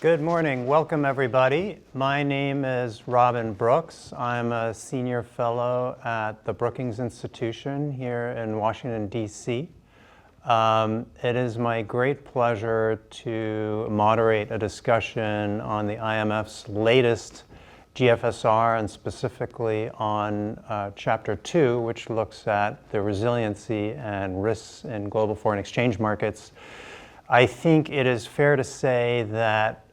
Good morning. Welcome, everybody. My name is Robin Brooks. I'm a senior fellow at the Brookings Institution here in Washington, D.C. It is my great pleasure to moderate a discussion on the IMF's latest GFSR and specifically on Chapter 2, which looks at the resiliency and risks in global foreign exchange markets. I think it is fair to say that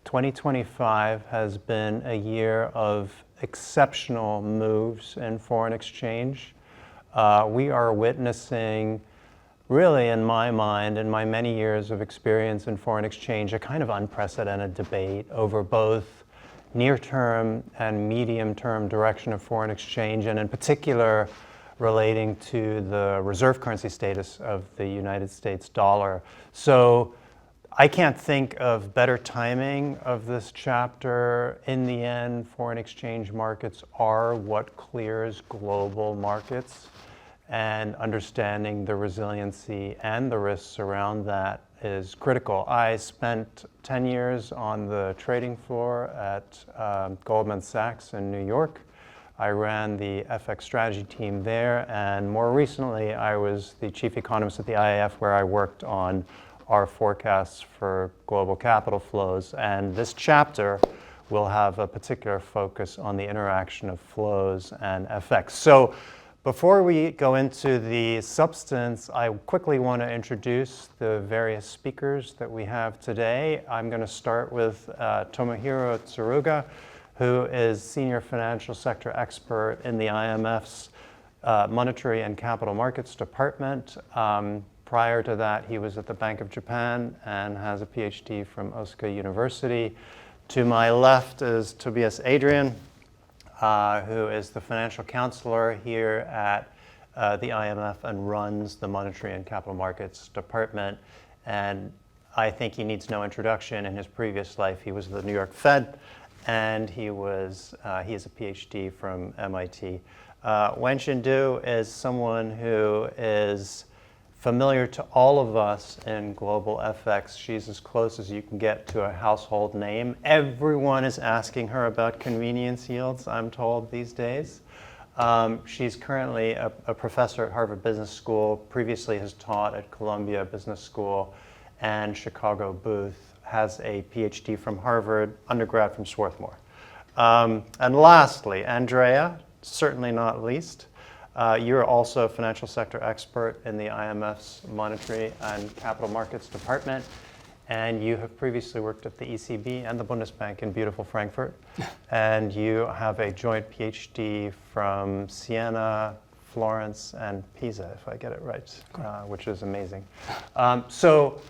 2025 has been a year of exceptional moves in foreign exchange. We are witnessing, really in my mind, in my many years of experience in foreign exchange, a kind of unprecedented debate over both near-term and medium-term direction of foreign exchange, and in particular relating to the reserve currency status of the United States dollar. So I can't think of better timing of this chapter. In the end, foreign exchange markets are what clears global markets, and understanding the resiliency and the risks around that is critical. I spent 10 years on the trading floor at Goldman Sachs in New York. I ran the FX strategy team there, and more recently I was the chief economist at the IIF, where I worked on our forecasts for global capital flows. And this chapter will have a particular focus on the interaction of flows and FX. So before we go into the substance, I quickly want to introduce the various speakers that we have today. I'm going to start with Tomohiro Tsuruga, who is Senior Financial Sector Expert in the IMF's Monetary and Capital Markets Department. Prior to that, he was at the Bank of Japan and has a PhD from Osaka University. To my left is Tobias Adrian, who is the financial counselor here at the IMF and runs the Monetary and Capital Markets Department. And I think he needs no introduction. In his previous life, he was the New York Fed, and he is a PhD from MIT. Wenxin Du is someone who is familiar to all of us in global FX. She's as close as you can get to a household name. Everyone is asking her about convenience yields, I'm told, these days. She's currently a professor at Harvard Business School, previously has taught at Columbia Business School and Chicago Booth, has a PhD from Harvard, undergrad from Swarthmore. And lastly, Andrea, certainly not least, you're also a financial sector expert in the IMF's Monetary and Capital Markets Department, and you have previously worked at the ECB and the Bundesbank in beautiful Frankfurt, and you have a joint PhD from Siena, Florence, and Pisa, if I get it right, which is amazing. So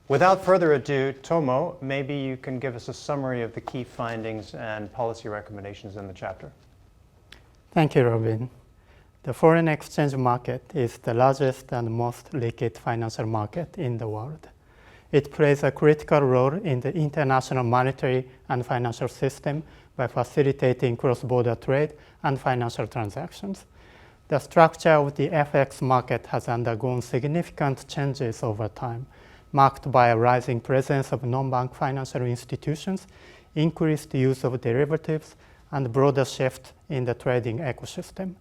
without further ado, Tomo, maybe you can give us a summary of the key findings and policy recommendations in the chapter. Thank you, Robin. The foreign exchange market is the largest and most liquid financial market in the world. It plays a critical role in the international monetary and financial system by facilitating cross-border trade and financial transactions. The structure of the FX market has undergone significant changes over time, marked by a rising presence of non-bank financial institutions, increased use of derivatives, and broader shift in the trading ecosystem.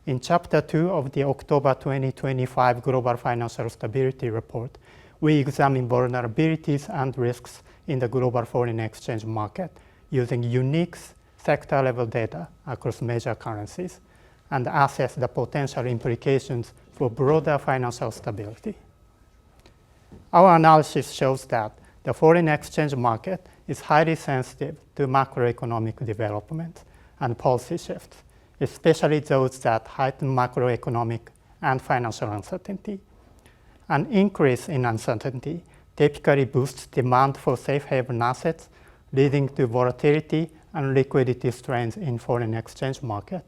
In Chapter 2 of the October 2025 Global Financial Stability Report, we examine vulnerabilities and risks in the global foreign exchange market using unique sector-level data across major currencies and assess the potential implications for broader financial stability. Our analysis shows that the foreign exchange market is highly sensitive to macroeconomic development and policy shifts, especially those that heighten macroeconomic and financial uncertainty. An increase in uncertainty typically boosts demand for safe haven assets, leading to volatility and liquidity strains in foreign exchange market.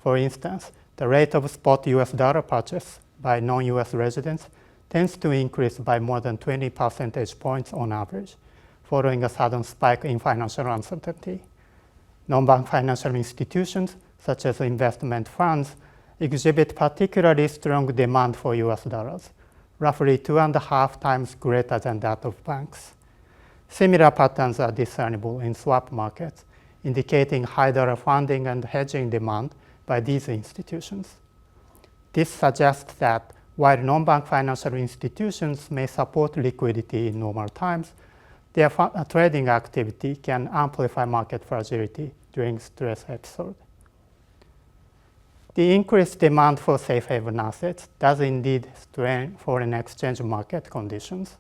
For instance, the rate of spot US dollar purchase by non-US residents tends to increase by more than 20 percentage points on average, following a sudden spike in financial uncertainty. Non-bank financial institutions, such as investment funds, exhibit particularly strong demand for US dollars, roughly 2.5 times greater than that of banks. Similar patterns are discernible in swap markets, indicating high dollar funding and hedging demand by these institutions. This suggests that while non-bank financial institutions may support liquidity in normal times, their trading activity can amplify market fragility during stress episodes. The increased demand for safe haven assets does indeed strain foreign exchange market conditions.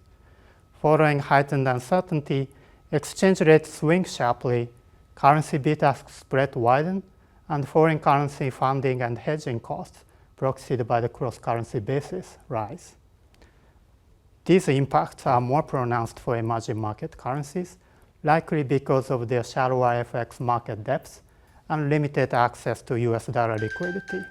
Following heightened uncertainty, exchange rates swing sharply, currency bid-ask spread widen, and foreign currency funding and hedging costs, proxied by the cross-currency basis, rise. These impacts are more pronounced for emerging market currencies, likely because of their shallower FX market depths and limited access to US dollar liquidity.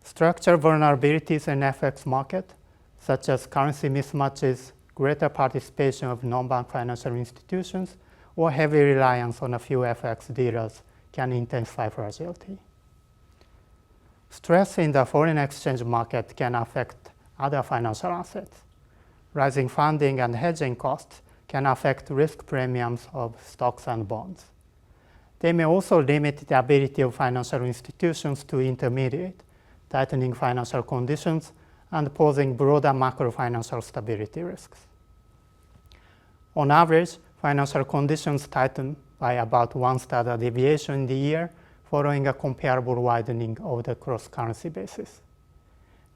Structural vulnerabilities in FX market, such as currency mismatches, greater participation of non-bank financial institutions, or heavy reliance on a few FX dealers can intensify fragility. Stress in the foreign exchange market can affect other financial assets. Rising funding and hedging costs can affect risk premiums of stocks and bonds. They may also limit the ability of financial institutions to intermediate, tightening financial conditions and posing broader macro-financial stability risks. On average, financial conditions tighten by about 1 standard deviation in the year following a comparable widening of the cross-currency basis.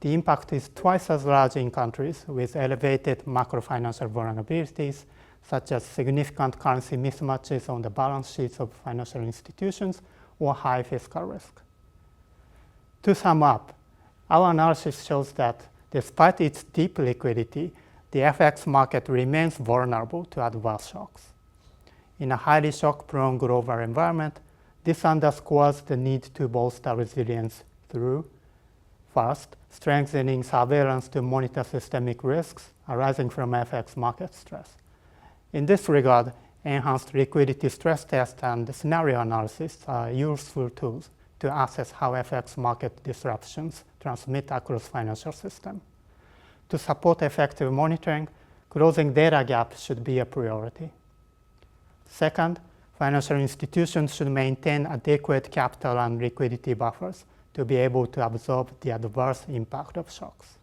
The impact is twice as large in countries with elevated macro-financial vulnerabilities, such as significant currency mismatches on the balance sheets of financial institutions or high fiscal risk. To sum up, our analysis shows that despite its deep liquidity, the FX market remains vulnerable to adverse shocks. In a highly shock-prone global environment, this underscores the need to bolster resilience through, first, strengthening surveillance to monitor systemic risks arising from FX market stress. In this regard, enhanced liquidity stress tests and scenario analysis are useful tools to assess how FX market disruptions transmit across financial systems. To support effective monitoring, closing data gaps should be a priority. Second, financial institutions should maintain adequate capital and liquidity buffers to be able to absorb the adverse impact of shocks.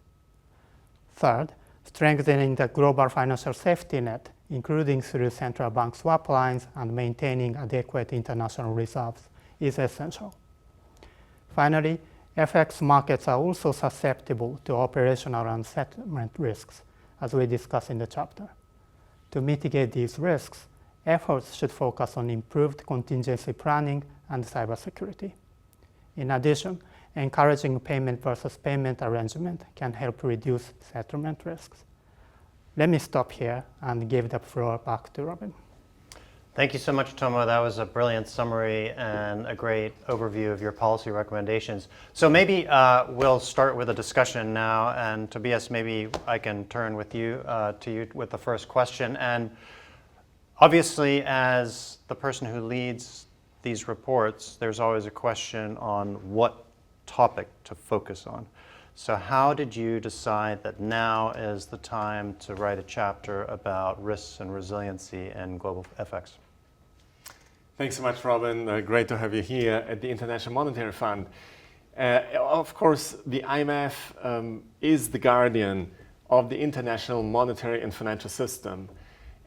Third, strengthening the global financial safety net, including through central bank swap lines and maintaining adequate international reserves, is essential. Finally, FX markets are also susceptible to operational and settlement risks, as we discuss in the chapter. To mitigate these risks, efforts should focus on improved contingency planning and cybersecurity. In addition, encouraging payment versus payment arrangement can help reduce settlement risks. Let me stop here and give the floor back to Robin. Thank you so much, Tomo. That was a brilliant summary and a great overview of your policy recommendations. So maybe we'll start with a discussion now, and Tobias, maybe I can turn with you to you with the first question. And obviously, as the person who leads these reports, there's always a question on what topic to focus on. So how did you decide that now is the time to write a chapter about risks and resiliency in global FX? Thanks so much, Robin. Great to have you here at the International Monetary Fund. Of course, the IMF is the guardian of the international monetary and financial system.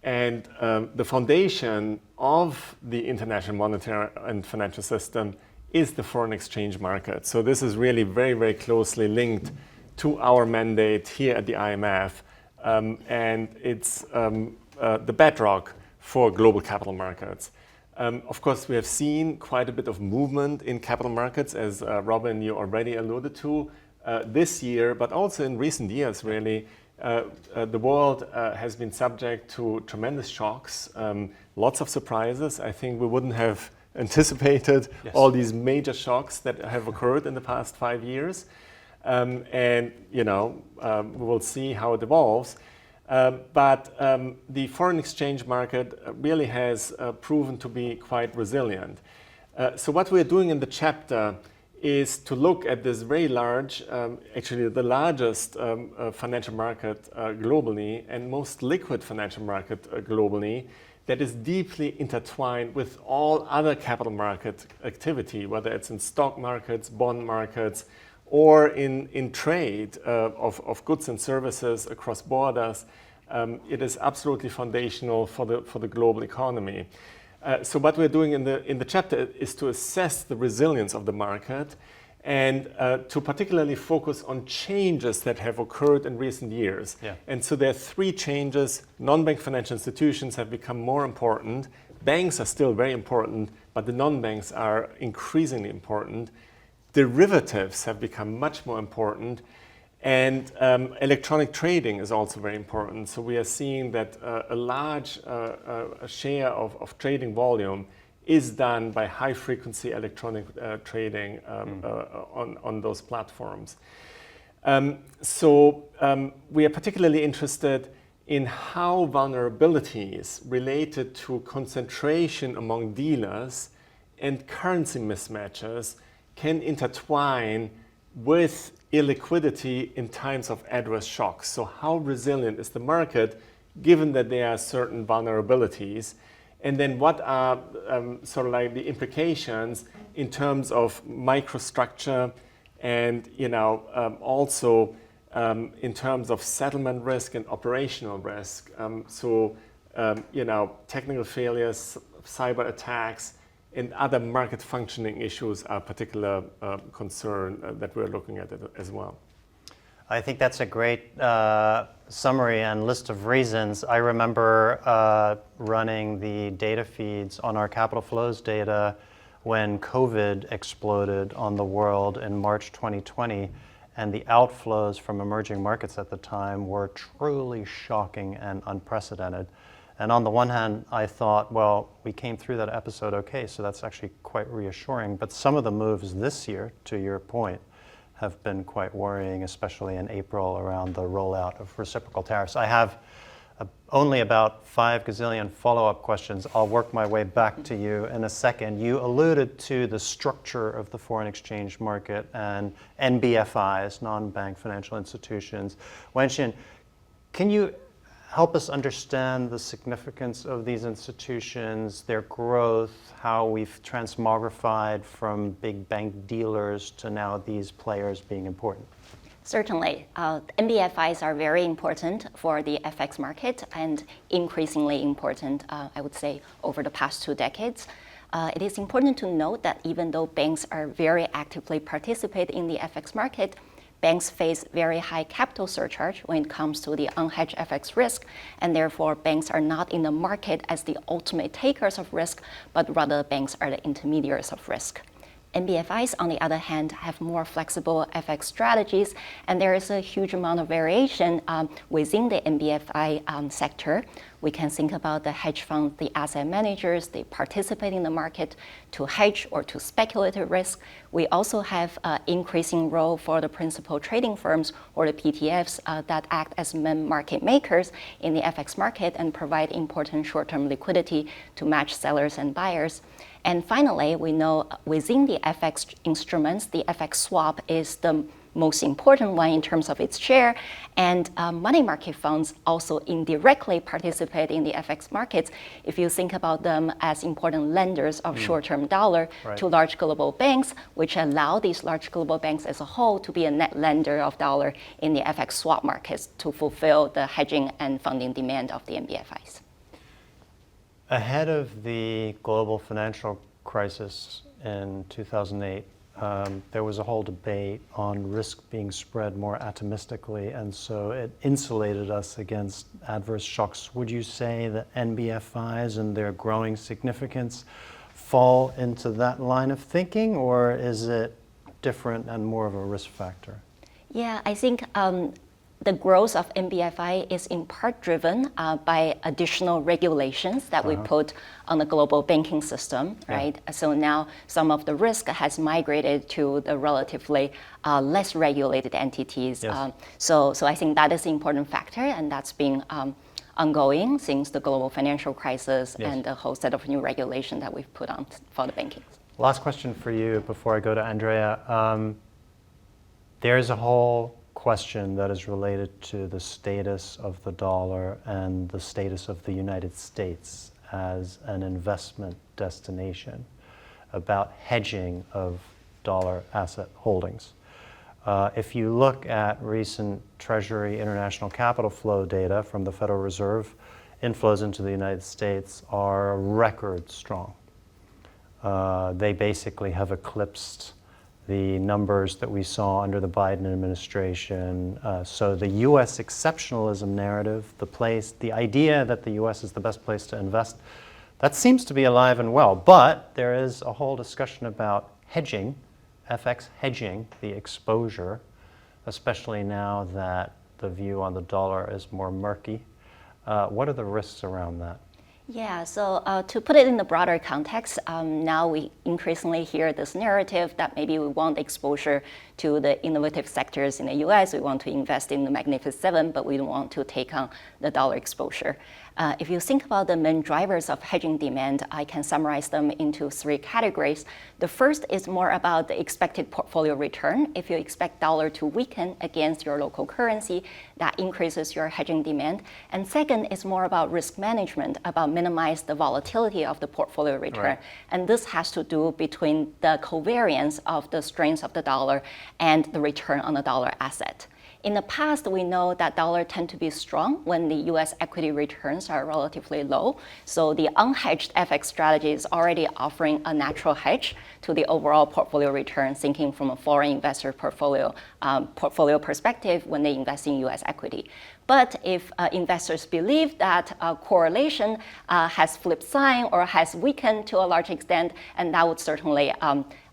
And the foundation of the international monetary and financial system is the foreign exchange market. So this is really very, very closely linked to our mandate here at the IMF. And it's the bedrock for global capital markets. Of course, we have seen quite a bit of movement in capital markets, as Robin, you already alluded to, this year, but also in recent years, really. The world has been subject to tremendous shocks, lots of surprises. I think we wouldn't have anticipated all these major shocks that have occurred in the past 5 years. And, you know, we will see how it evolves. But the foreign exchange market really has proven to be quite resilient. So what we're doing in the chapter is to look at this very large, actually the largest financial market globally and most liquid financial market globally, that is deeply intertwined with all other capital market activity, whether it's in stock markets, bond markets, or in trade of goods and services across borders. It is absolutely foundational for the global economy. So what we're doing in the chapter is to assess the resilience of the market and to particularly focus on changes that have occurred in recent years. Yeah. And so there are three changes. Non-bank financial institutions have become more important. Banks are still very important, but the non-banks are increasingly important. Derivatives have become much more important. And electronic trading is also very important. So we are seeing that a large share of trading volume is done by high-frequency electronic trading on those platforms. So we are particularly interested in how vulnerabilities related to concentration among dealers and currency mismatches can intertwine with illiquidity in times of adverse shocks. So how resilient is the market given that there are certain vulnerabilities? And then what are sort of like the implications in terms of microstructure and also in terms of settlement risk and operational risk. Technical failures, cyber attacks, and other market functioning issues are particular concern that we're looking at as well. I think that's a great summary and list of reasons. I remember running the data feeds on our capital flows data when COVID exploded on the world in March 2020, and the outflows from emerging markets at the time were truly shocking and unprecedented. And on the one hand, I thought, well, we came through that episode okay, so that's actually quite reassuring. But some of the moves this year, to your point, have been quite worrying, especially in April around the rollout of reciprocal tariffs. I have only about 5 gazillion follow-up questions. I'll work my way back to you in a second. You alluded to the structure of the foreign exchange market and NBFIs, non-bank financial institutions. Wenxin, can you help us understand the significance of these institutions, their growth, how we've transmogrified from big bank dealers to now these players being important? Certainly. NBFIs are very important for the FX market and increasingly important, I would say, over the past 2 decades. It is important to note that even though banks are very actively participate in the FX market, banks face very high capital surcharge when it comes to the unhedged FX risk, and therefore banks are not in the market as the ultimate takers of risk, but rather banks are the intermediaries of risk. NBFIs, on the other hand, have more flexible FX strategies, and there is a huge amount of variation within the NBFI sector. We can think about the hedge funds, the asset managers, they participate in the market to hedge or to speculative risk. We also have an increasing role for the principal trading firms or the PTFs that act as market makers in the FX market and provide important short-term liquidity to match sellers and buyers. And finally, we know within the FX instruments, the FX swap is the most important one in terms of its share, and money market funds also indirectly participate in the FX markets if you think about them as important lenders of short-term dollar to large global banks, which allow these large global banks as a whole to be a net lender of dollar in the FX swap markets to fulfill the hedging and funding demand of the NBFIs. Ahead of the global financial crisis in 2008, there was a whole debate on risk being spread more atomistically, and so it insulated us against adverse shocks. Would you say that NBFIs and their growing significance fall into that line of thinking, or is it different and more of a risk factor? Yeah, I think the growth of NBFI is in part driven by additional regulations that we put on the global banking system, right? So now some of the risk has migrated to the relatively less regulated entities. Yes. So I think that is an important factor, and that's been ongoing since the global financial crisis and the whole set of new regulation that we've put on for the banking. Last question for you before I go to Andrea. There's a whole question that is related to the status of the dollar and the status of the United States as an investment destination, about hedging of dollar asset holdings. If you look at recent Treasury international capital flow data from the Federal Reserve, inflows into the United States are record strong. They basically have eclipsed the numbers that we saw under the Biden administration. So the U.S. exceptionalism narrative, the idea that the U.S. is the best place to invest, that seems to be alive and well. But there is a whole discussion about hedging, FX hedging, the exposure, especially now that the view on the dollar is more murky. What are the risks around that? Yeah, so to put it in the broader context, now we increasingly hear this narrative that maybe we want exposure to the innovative sectors in the US, we want to invest in the Magnificent Seven, but we don't want to take on the dollar exposure. If you think about the main drivers of hedging demand, I can summarize them into three categories. The first is more about the expected portfolio return. If you expect dollar to weaken against your local currency, that increases your hedging demand. And second is more about risk management, about minimize the volatility of the portfolio return. Right. And this has to do between the covariance of the strength of the dollar and the return on the dollar asset. In the past, we know that dollar tend to be strong when the US equity returns are relatively low. So the unhedged FX strategy is already offering a natural hedge to the overall portfolio return, thinking from a foreign investor portfolio perspective when they invest in US equity. But if investors believe that correlation has flipped sign or has weakened to a large extent, and that would certainly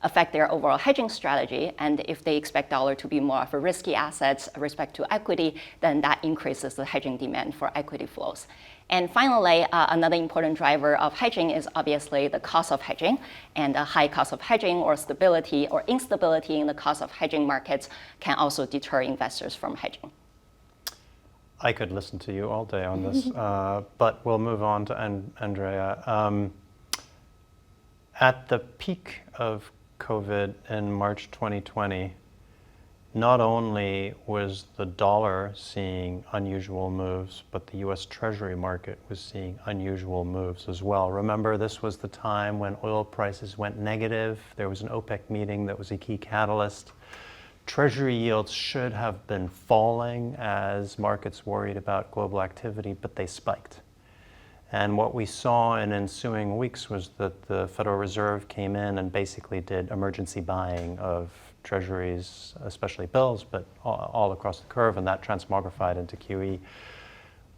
affect their overall hedging strategy. And if they expect dollar to be more of a risky asset with respect to equity, then that increases the hedging demand for equity flows. And finally, another important driver of hedging is obviously the cost of hedging. And a high cost of hedging or stability or instability in the cost of hedging markets can also deter investors from hedging. I could listen to you all day on this, but we'll move on to Andrea. At the peak of COVID in March 2020, not only was the dollar seeing unusual moves, but the US Treasury market was seeing unusual moves as well. Remember, this was the time when oil prices went negative. There was an OPEC meeting that was a key catalyst. Treasury yields should have been falling as markets worried about global activity, but they spiked. And what we saw in ensuing weeks was that the Federal Reserve came in and basically did emergency buying of treasuries, especially bills, but all across the curve, and that transmogrified into QE.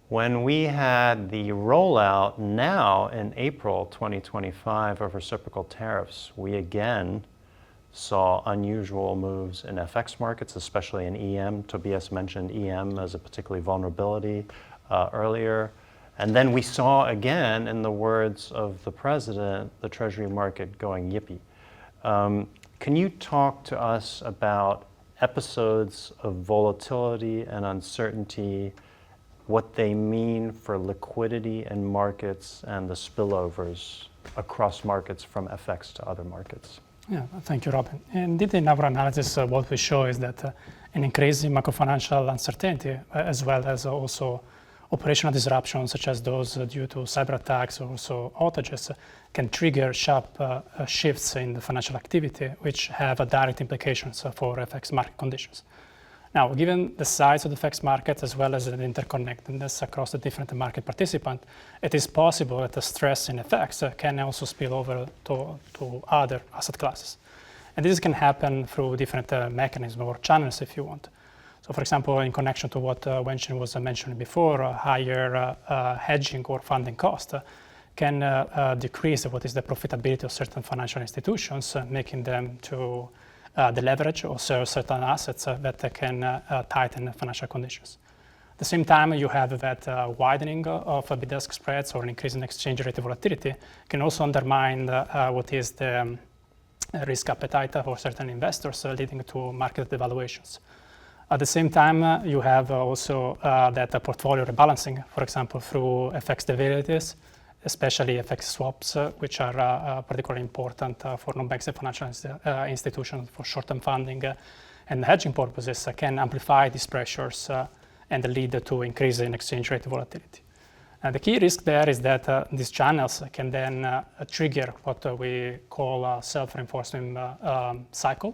When we had the rollout now in April 2025 of reciprocal tariffs, we again saw unusual moves in FX markets, especially in EM. Tobias mentioned EM as a particularly vulnerability earlier. And then we saw again, in the words of the president, the Treasury market going yippee. Can you talk to us about episodes of volatility and uncertainty, what they mean for liquidity in markets and the spillovers across markets from FX to other markets? Yeah, thank you, Robin. Indeed, in our analysis, what we show is that an increase in macrofinancial uncertainty, as well as also operational disruptions, such as those due to cyber attacks or also outages, can trigger sharp shifts in the financial activity, which have direct implications for FX market conditions. Now, given the size of the FX market, as well as the interconnectedness across the different market participants, it is possible that the stress in FX can also spill over to other asset classes. And this can happen through different mechanisms or channels, if you want. So, for example, in connection to what Wenxin was mentioning before, higher hedging or funding cost can decrease what is the profitability of certain financial institutions, making them to the leverage or certain assets that can tighten financial conditions. At the same time, you have that widening of bid-ask spreads or an increase in exchange rate volatility can also undermine what is the risk appetite for certain investors, leading to market devaluations. At the same time, you have also that portfolio rebalancing, for example, through FX derivatives, especially FX swaps, which are particularly important for non-banks and financial institutions for short-term funding and hedging purposes, can amplify these pressures and lead to increase in exchange rate volatility. And the key risk there is that these channels can then trigger what we call a self-reinforcing cycle,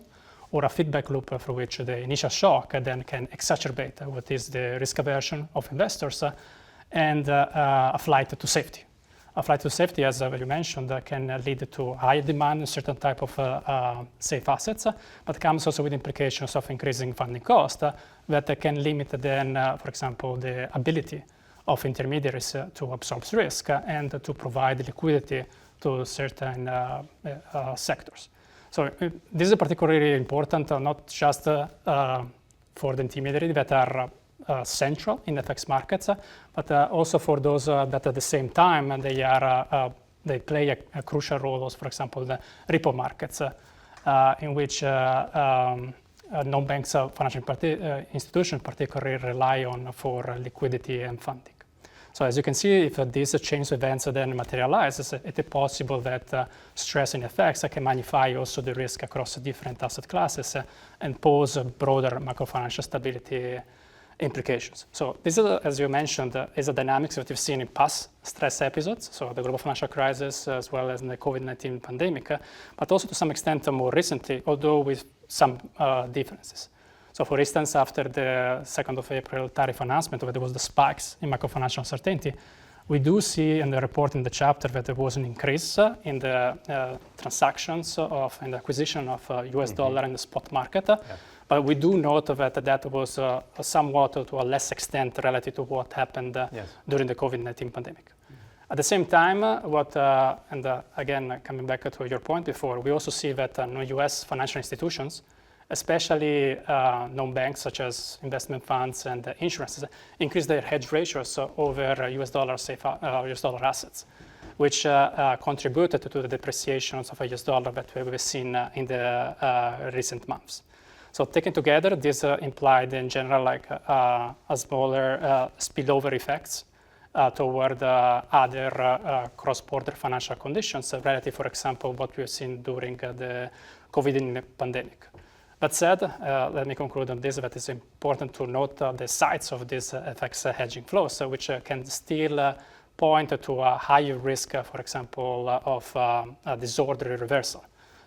or a feedback loop for which the initial shock then can exacerbate what is the risk aversion of investors and a flight to safety. A flight to safety, as you mentioned, can lead to higher demand in certain type of safe assets, but comes also with implications of increasing funding cost that can limit then, for example, the ability of intermediaries to absorb risk and to provide liquidity to certain sectors. So this is particularly important, not just for the intermediaries that are central in FX markets, but also for those that at the same time they play a crucial role, as for example, the repo markets, in which non-banks financial institutions particularly rely on for liquidity and funding. So as you can see, if these change events then materialize, it is possible that stress in FX can magnify also the risk across different asset classes and pose broader macro-financial stability implications. So this is, as you mentioned, is a dynamics that we've seen in past stress episodes, so the global financial crisis as well as in the COVID-19 pandemic, but also to some extent more recently, although with some differences. So for instance, after the 2nd of April tariff announcement, where there was the spikes in macro-financial uncertainty, we do see in the report in the chapter that there was an increase in the transactions and the acquisition of US dollar in the spot market. Yeah. But we do note that that was somewhat to a less extent relative to what happened during the COVID-19 pandemic. At the same time, again, coming back to your point before, we also see that US financial institutions, especially non-banks such as investment funds and insurances, increase their hedge ratios over US dollar assets, which contributed to the depreciations of US dollar that we've seen in the recent months. So taken together, this implied in general like a smaller spillover effects toward other cross-border financial conditions relative, for example, what we've seen during the COVID pandemic. That said, let me conclude on this, that it's important to note the sides of this FX hedging flows, which can still point to a higher risk, for example, of a disorderly reversal.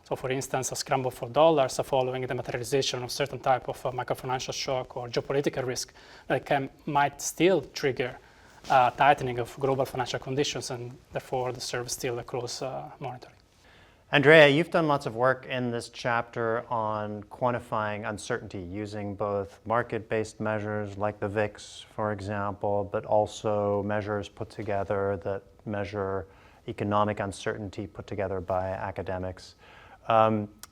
So for instance, a scramble for dollars following the materialization of certain type of macro-financial shock or geopolitical risk that might still trigger tightening of global financial conditions and therefore deserve still a close monitoring. Andrea, you've done lots of work in this chapter on quantifying uncertainty using both market-based measures like the VIX, for example, but also measures put together that measure economic uncertainty put together by academics.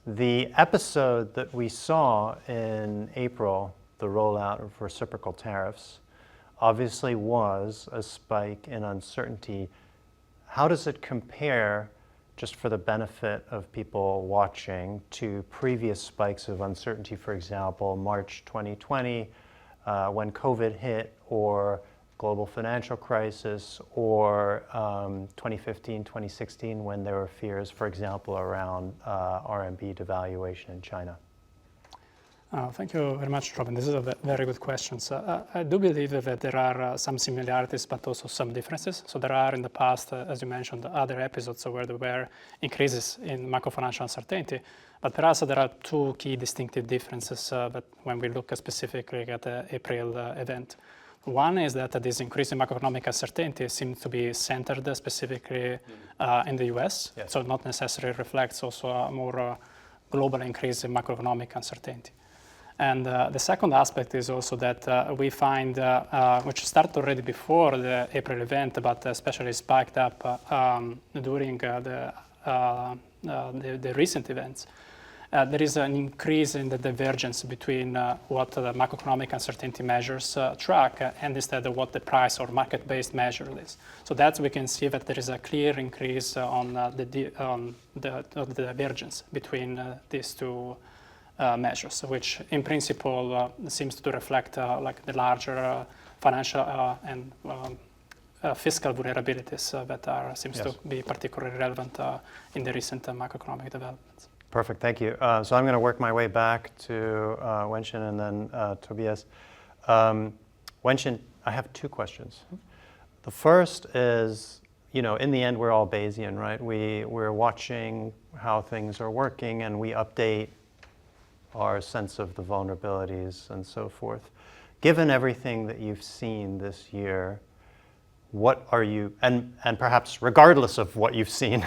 The episode that we saw in April, the rollout of reciprocal tariffs, obviously was a spike in uncertainty. How does it compare, just for the benefit of people watching, to previous spikes of uncertainty, for example, March 2020, when COVID hit, or global financial crisis, or 2015, 2016, when there were fears, for example, around RMB devaluation in China? Thank you very much, Robin. This is a very good question. So, I do believe that there are some similarities, but also some differences. So there are in the past, as you mentioned, other episodes where there were increases in macro-financial uncertainty. But perhaps there are two key distinctive differences when we look specifically at the April event. One is that this increase in macroeconomic uncertainty seems to be centered specifically in the US. Yes. So not necessarily reflects also a more global increase in macroeconomic uncertainty. And the second aspect is also that we find, which started already before the April event, but especially spiked up during the recent events, there is an increase in the divergence between what the macroeconomic uncertainty measures track and instead of what the price or market-based measure is. So that we can see that there is a clear increase on the divergence between these two measures, which in principle seems to reflect like the larger financial and fiscal vulnerabilities that are seems Yes. to be particularly relevant in the recent macroeconomic developments. Perfect, thank you. So I'm going to work my way back to Wenxin and then Tobias. Wenxin, I have two questions. The first is, you know, in the end, we're all Bayesian, right? We're watching how things are working and we update our sense of the vulnerabilities and so forth. Given everything that you've seen this year, what are you, and perhaps regardless of what you've seen,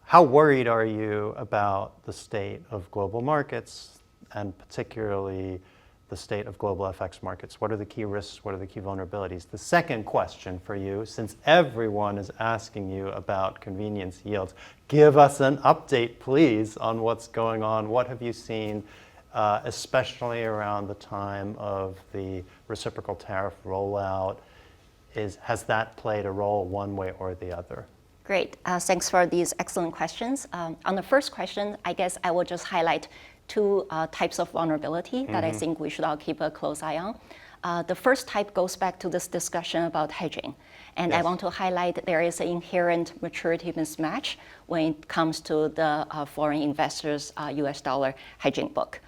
how worried are you about the state of global markets and particularly the state of global FX markets? What are the key risks? What are the key vulnerabilities? The second question for you, since everyone is asking you about convenience yields, give us an update, please, on what's going on. What have you seen, especially around the time of the reciprocal tariff rollout? Has that played a role one way or the other? Great. Thanks for these excellent questions. On the first question, I guess I will just highlight two types of vulnerability that I think we should all keep a close eye on. The first type goes back to this discussion about hedging. And I want to highlight there is an inherent maturity mismatch when it comes to the foreign investors' US dollar hedging book.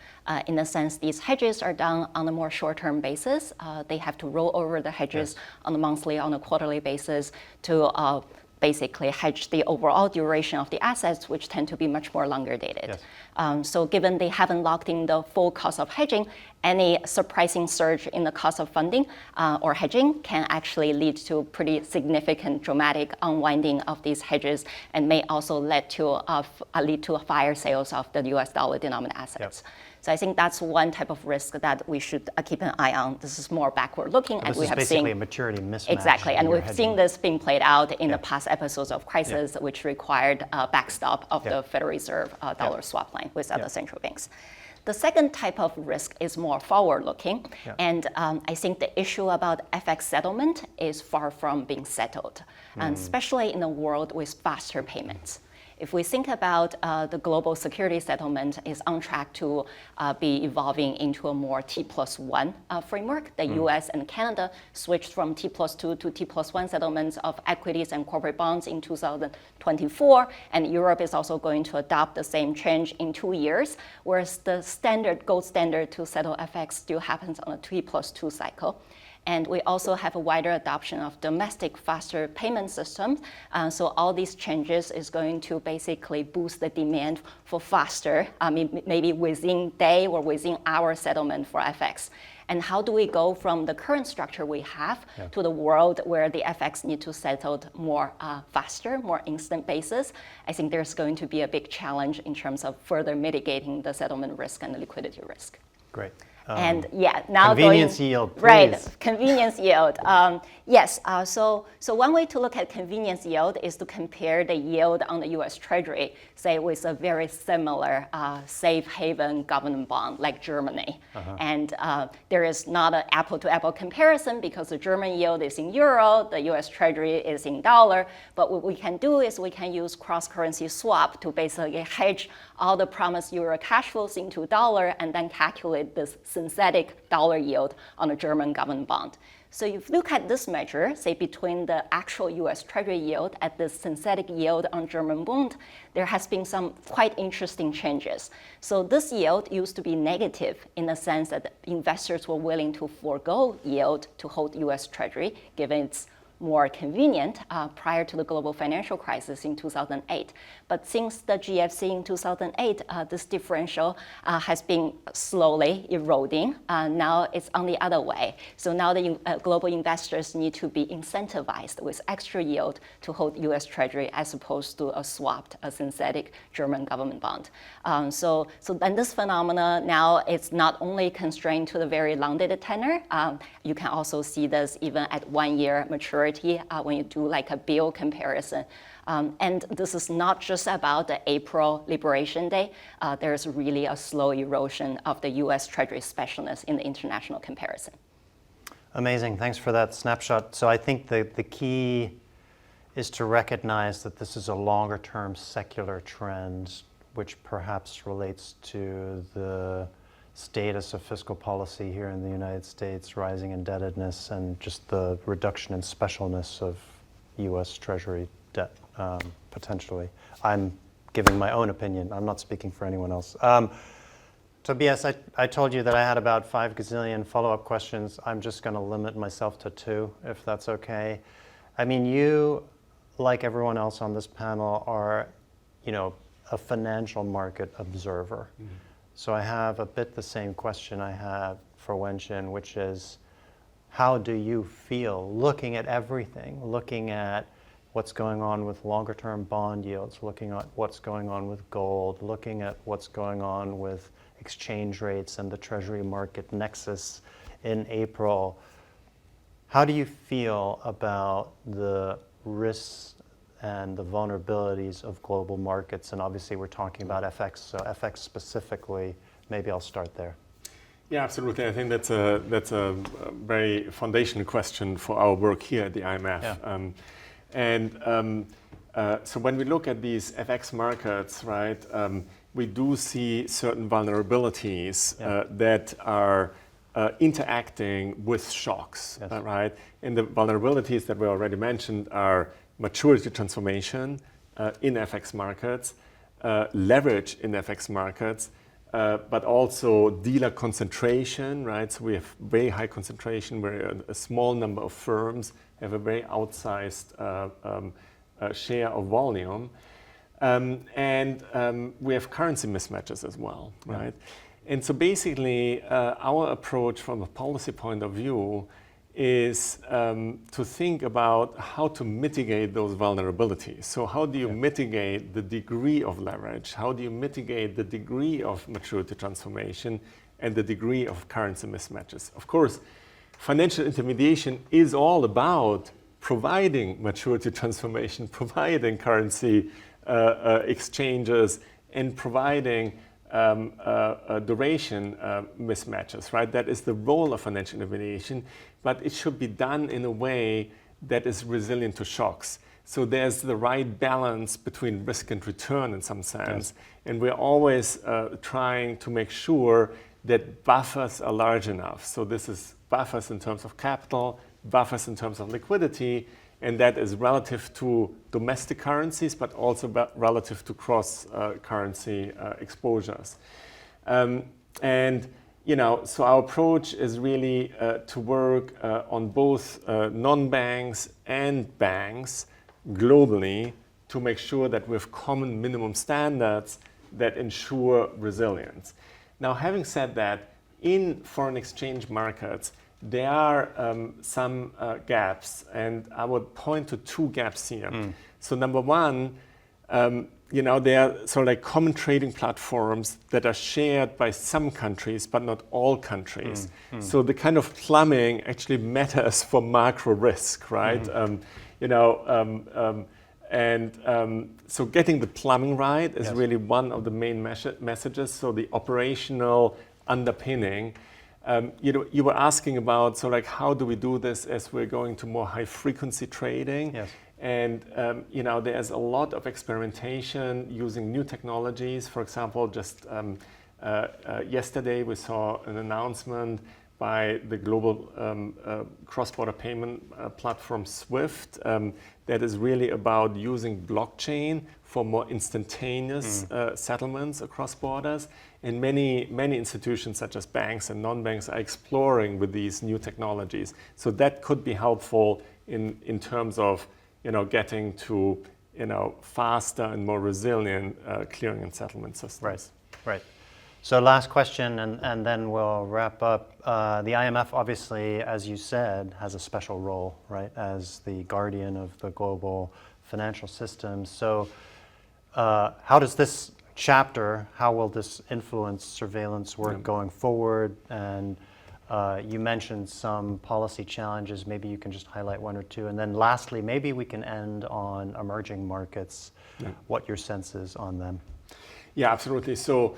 In the sense, these hedges are done on a more short-term basis. They have to roll over the hedges on a monthly, on a quarterly basis to basically hedge the overall duration of the assets, which tend to be much more longer dated. So given they haven't locked in the full cost of hedging, any surprising surge in the cost of funding or hedging can actually lead to pretty significant dramatic unwinding of these hedges and may also lead to fire sales of the US dollar denominated assets. So I think that's one type of risk that we should keep an eye on. This is more backward looking, and we have seen basically a maturity mismatch. Exactly, and we've seen this being played out in the past episodes of crisis, which required a backstop of the Federal Reserve dollar swap line with other central banks. The second type of risk is more forward-looking, and I think the issue about FX settlement is far from being settled, and especially in a world with faster payments. If we think about the global security settlement is on track to be evolving into a more T+1 framework. The US and Canada switched from T+2 to T+1 settlements of equities and corporate bonds in 2024, and Europe is also going to adopt the same change in 2 years, whereas the gold standard to settle FX still happens on a T+2 cycle. And we also have a wider adoption of domestic faster payment systems. So all these changes is going to basically boost the demand for faster, maybe within day or within hour settlement for FX. And how do we go from the current structure we have to the world where the FX need to settle more faster, more instant basis? I think there's going to be a big challenge in terms of further mitigating the settlement risk and the liquidity risk. Great. And now convenience yield, please. Right, convenience yield. Yes, so one way to look at convenience yield is to compare the yield on the US Treasury, say with a very similar safe haven government bond like Germany. And there is not an apple-to-apple comparison because the German yield is in euro, the US Treasury is in dollar. But what we can do is we can use cross-currency swap to basically hedge all the promised euro cash flows into dollar and then calculate this synthetic dollar yield on a German government bond. So if you look at this measure, say between the actual US Treasury yield and the synthetic yield on German bond, there has been some quite interesting changes. So this yield used to be negative in the sense that investors were willing to forego yield to hold US Treasury, given its more convenient prior to the global financial crisis in 2008. But since the GFC in 2008, this differential has been slowly eroding. Now it's on the other way. So now the global investors need to be incentivized with extra yield to hold US Treasury as opposed to a swapped, a synthetic German government bond. So then this phenomena now it's not only constrained to the very long-dated tenor, you can also see this even at 1 year maturity when you do like a bill comparison. And this is not just about the April Liberation Day. There's really a slow erosion of the US Treasury specialness in the international comparison. Amazing. Thanks for that snapshot. So I think the key is to recognize that this is a longer-term secular trend, which perhaps relates to the status of fiscal policy here in the United States, rising indebtedness, and just the reduction in specialness of U.S. Treasury debt, potentially. I'm giving my own opinion. I'm not speaking for anyone else. Tobias, I told you that I had about 5 gazillion follow-up questions. I'm just going to limit myself to 2, if that's okay. I mean, you, like everyone else on this panel, are, a financial market observer. Mm-hmm. So I have a bit the same question I had for Wenxin, which is, how do you feel looking at everything, looking at what's going on with longer-term bond yields, looking at what's going on with gold, looking at what's going on with exchange rates and the Treasury market nexus in April? How do you feel about the risks and the vulnerabilities of global markets? And obviously we're talking about FX, so FX specifically, maybe I'll start there. Yeah, absolutely. I think that's a very foundational question for our work here at the IMF. Yeah. So when we look at these FX markets, right, we do see certain vulnerabilities that are interacting with shocks, right? And the vulnerabilities that we already mentioned are maturity transformation in FX markets, leverage in FX markets, but also dealer concentration, right? So we have very high concentration where a small number of firms have a very outsized share of volume. And we have currency mismatches as well, right? And so basically, our approach from a policy point of view is to think about how to mitigate those vulnerabilities. So how do you mitigate the degree of leverage? How do you mitigate the degree of maturity transformation and the degree of currency mismatches? Of course, financial intermediation is all about providing maturity transformation, providing currency exchanges, and providing duration mismatches, right? That is the role of financial intermediation, but it should be done in a way that is resilient to shocks. So there's the right balance between risk and return in some sense. And we're always trying to make sure that buffers are large enough. So this is buffers in terms of capital, buffers in terms of liquidity, and that is relative to domestic currencies, but also relative to cross-currency exposures. So our approach is really to work on both non-banks and banks globally to make sure that we have common minimum standards that ensure resilience. Now, having said that, in foreign exchange markets, there are some gaps, and I would point to 2 gaps here. So number one, there are sort of like common trading platforms that are shared by some countries, but not all countries. So the kind of plumbing actually matters for macro risk, right? So getting the plumbing right is really one of the main messages. So the operational underpinning. You were asking about, so like, how do we do this as we're going to more high frequency trading? Yes. And there's a lot of experimentation using new technologies. For example, just yesterday we saw an announcement by the global cross-border payment platform SWIFT that is really about using blockchain for more instantaneous settlements across borders. And many institutions such as banks and non-banks are exploring with these new technologies. So that could be helpful in terms of getting to faster and more resilient clearing and settlement systems. Right. So last question, and then we'll wrap up. The IMF, obviously, as you said, has a special role, right, as the guardian of the global financial system. So how does this chapter, how will this influence surveillance work going forward? And you mentioned some policy challenges. Maybe you can just highlight 1 or 2. And then lastly, maybe we can end on emerging markets, what your sense is on them. Yeah, absolutely. So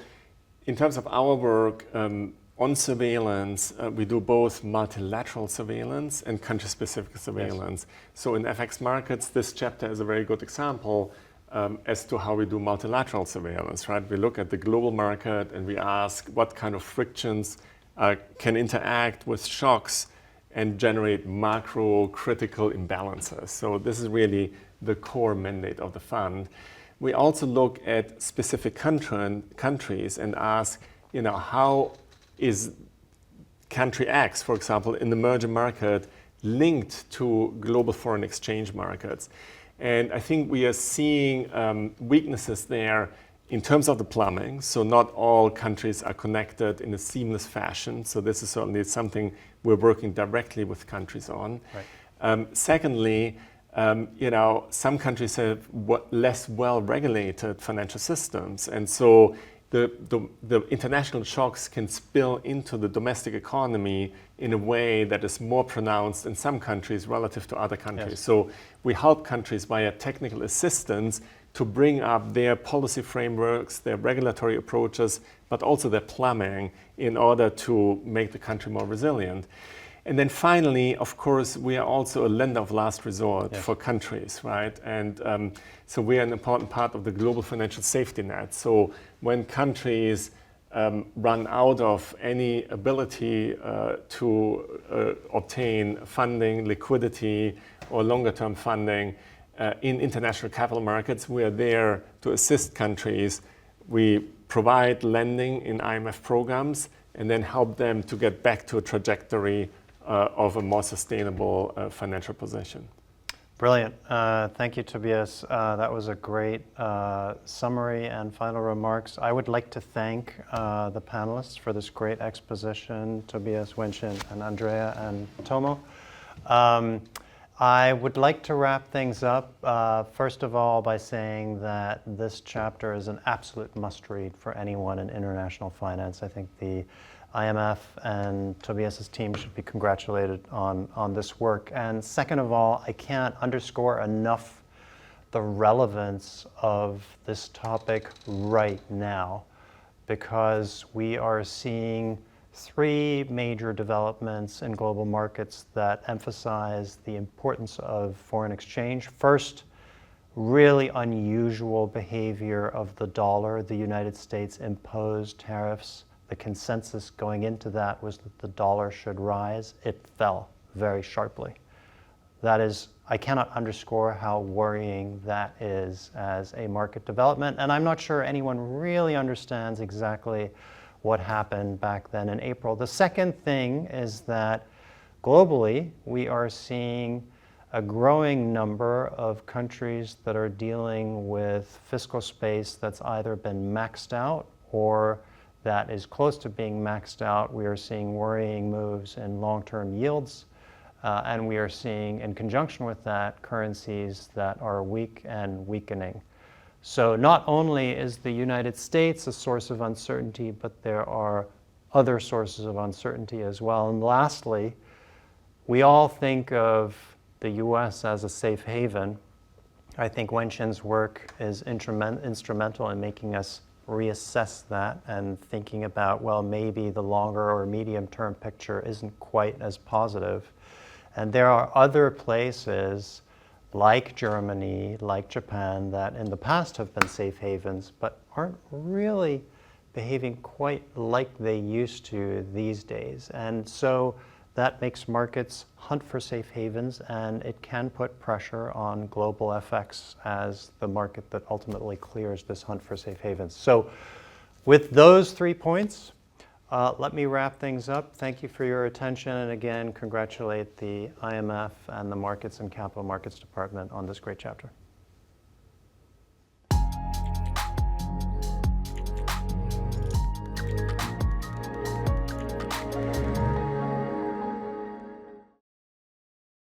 in terms of our work on surveillance, we do both multilateral surveillance and country-specific surveillance. So in FX markets, this chapter is a very good example. as to how we do multilateral surveillance, right? We look at the global market and we ask what kind of frictions can interact with shocks and generate macro critical imbalances. So this is really the core mandate of the fund. We also look at specific countries and ask, how is country X, for example, in the emerging market, linked to global foreign exchange markets? And I think we are seeing weaknesses there in terms of the plumbing. So not all countries are connected in a seamless fashion. So this is certainly something we're working directly with countries on. Right. Secondly, some countries have less well-regulated financial systems. And so the international shocks can spill into the domestic economy in a way that is more pronounced in some countries relative to other countries. Yes. So we help countries via technical assistance to bring up their policy frameworks, their regulatory approaches, but also their plumbing in order to make the country more resilient. And then finally, of course, we are also a lender of last resort. Yes. For countries, right? And so we are an important part of the global financial safety net. So when countries run out of any ability to obtain funding, liquidity, or longer-term funding in international capital markets, we are there to assist countries. We provide lending in IMF programs and then help them to get back to a trajectory of a more sustainable financial position. Brilliant. Thank you, Tobias. That was a great summary and final remarks. I would like to thank the panelists for this great exposition, Tobias, Wenxin, and Andrea, and Tomo. I would like to wrap things up, first of all, by saying that this chapter is an absolute must-read for anyone in international finance. I think the IMF and Tobias's team should be congratulated on this work. And second of all, I can't underscore enough the relevance of this topic right now, because we are seeing three major developments in global markets that emphasize the importance of foreign exchange. First, really unusual behavior of the dollar. The United States imposed tariffs. The consensus going into that was that the dollar should rise. It fell very sharply. That is, I cannot underscore how worrying that is as a market development, and I'm not sure anyone really understands exactly what happened back then in April. The second thing is that globally, we are seeing a growing number of countries that are dealing with fiscal space that's either been maxed out or that is close to being maxed out. We are seeing worrying moves in long-term yields, and we are seeing, in conjunction with that, currencies that are weak and weakening. So not only is the United States a source of uncertainty, but there are other sources of uncertainty as well. And lastly, we all think of the US as a safe haven. I think Wenxin's work is instrumental in making us reassess that and thinking about, well, maybe the longer or medium-term picture isn't quite as positive. And there are other places like Germany, like Japan, that in the past have been safe havens, but aren't really behaving quite like they used to these days. And so that makes markets hunt for safe havens, and it can put pressure on global FX as the market that ultimately clears this hunt for safe havens. So with those 3 points, let me wrap things up. Thank you for your attention, and again, congratulate the IMF and the Markets and Capital Markets Department on this great chapter.